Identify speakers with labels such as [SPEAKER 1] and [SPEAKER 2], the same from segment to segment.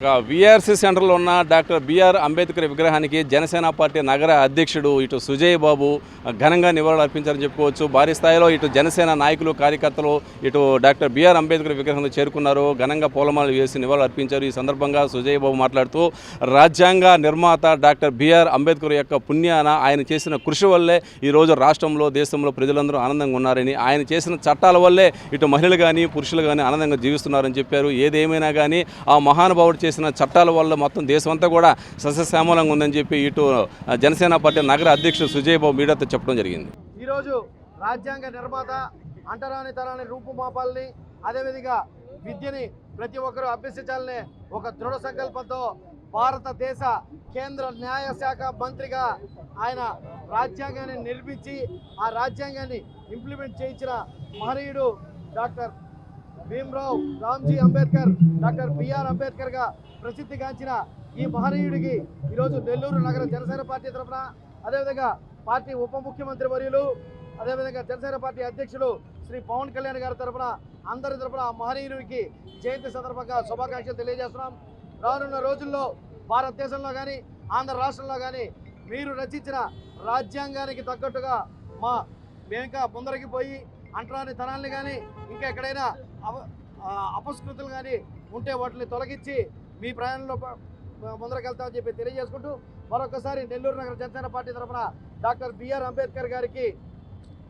[SPEAKER 1] VRC సెంటర్లో ఉన్న doctor BR Ambedkar విగ్రహానికి జనసేన పార్టీ నగర అధ్యక్షుడు ఇటు సుజయ్ బాబు ఘనంగా నివాళులు అర్పించారని చెప్పుకోవచ్చు. భారీ స్థాయిలో ఇటు జనసేన నాయకులు కార్యకర్తలు ఇటు డాక్టర్ బిఆర్ అంబేద్కర్ విగ్రహంలో చేరుకున్నారు. ఘనంగా పూలమాలలు వేసి నివాళులు అర్పించారు. ఈ సందర్భంగా సుజయ్ బాబు మాట్లాడుతూ రాజ్యాంగ నిర్మాత డాక్టర్ బిఆర్ అంబేద్కర్ యొక్క పుణ్యాన ఆయన చేసిన కృషి వల్లే ఈరోజు రాష్ట్రంలో దేశంలో ప్రజలందరూ ఆనందంగా ఉన్నారని, ఆయన చేసిన చట్టాల వల్లే ఇటు మహిళలు కానీ పురుషులు కానీ ఆనందంగా జీవిస్తున్నారని చెప్పారు. ఏదేమైనా కానీ ఆ మహానుభావుడు చేసిన చట్టాల వల్ల మొత్తం దేశం అంతా కూడా సస్యశ్యామలంగా ఉందని చెప్పి ఇటు జనసేన పార్టీ నగర అధ్యక్షుడు సుజయ్ బాబు మీడియాతో చెప్పడం జరిగింది.
[SPEAKER 2] ఈరోజు రాజ్యాంగ నిర్మాత అంటరాని తరాన్ని రూపుమాపాలని, అదేవిధంగా విద్యని ప్రతి ఒక్కరూ అభ్యసించాలని ఒక దృఢ సంకల్పంతో భారతదేశ కేంద్ర న్యాయశాఖ మంత్రిగా ఆయన రాజ్యాంగాన్ని నిర్మించి ఆ రాజ్యాంగాన్ని ఇంప్లిమెంట్ చేయించిన మహనీయుడు డాక్టర్ భీమ్రావ్ రామ్జీ అంబేద్కర్, డాక్టర్ బిఆర్ అంబేద్కర్గా ప్రసిద్ధిగాంచిన ఈ మహనీయుడికి ఈరోజు నెల్లూరు నగర జనసేన పార్టీ తరఫున, అదేవిధంగా పార్టీ ఉప ముఖ్యమంత్రి వర్యులు, అదేవిధంగా జనసేన పార్టీ అధ్యక్షుడు శ్రీ పవన్ కళ్యాణ్ గారి తరఫున అందరి తరఫున ఆ మహనీయుడికి జయంతి సందర్భంగా శుభాకాంక్షలు తెలియజేస్తున్నాం. రానున్న రోజుల్లో భారతదేశంలో కానీ ఆంధ్ర రాష్ట్రంలో కానీ మీరు రచించిన రాజ్యాంగానికి తగ్గట్టుగా మేము ఇంకా ముందరికి పోయి అంటరాని తనాల్ని కానీ ఇంకా ఎక్కడైనా అపస్కృతులు కానీ ఉంటే వాటిని తొలగించి మీ ప్రయాణంలో ముందరకెళ్తామని చెప్పి తెలియజేసుకుంటూ మరొకసారి నెల్లూరు నగర జనసేన పార్టీ తరఫున డాక్టర్ బిఆర్ అంబేద్కర్ గారికి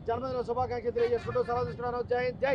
[SPEAKER 2] జన్మదిన శుభాకాంక్షలు తెలియజేసుకుంటూ సెలవు తీసుకున్నాను. జై హింద్, జై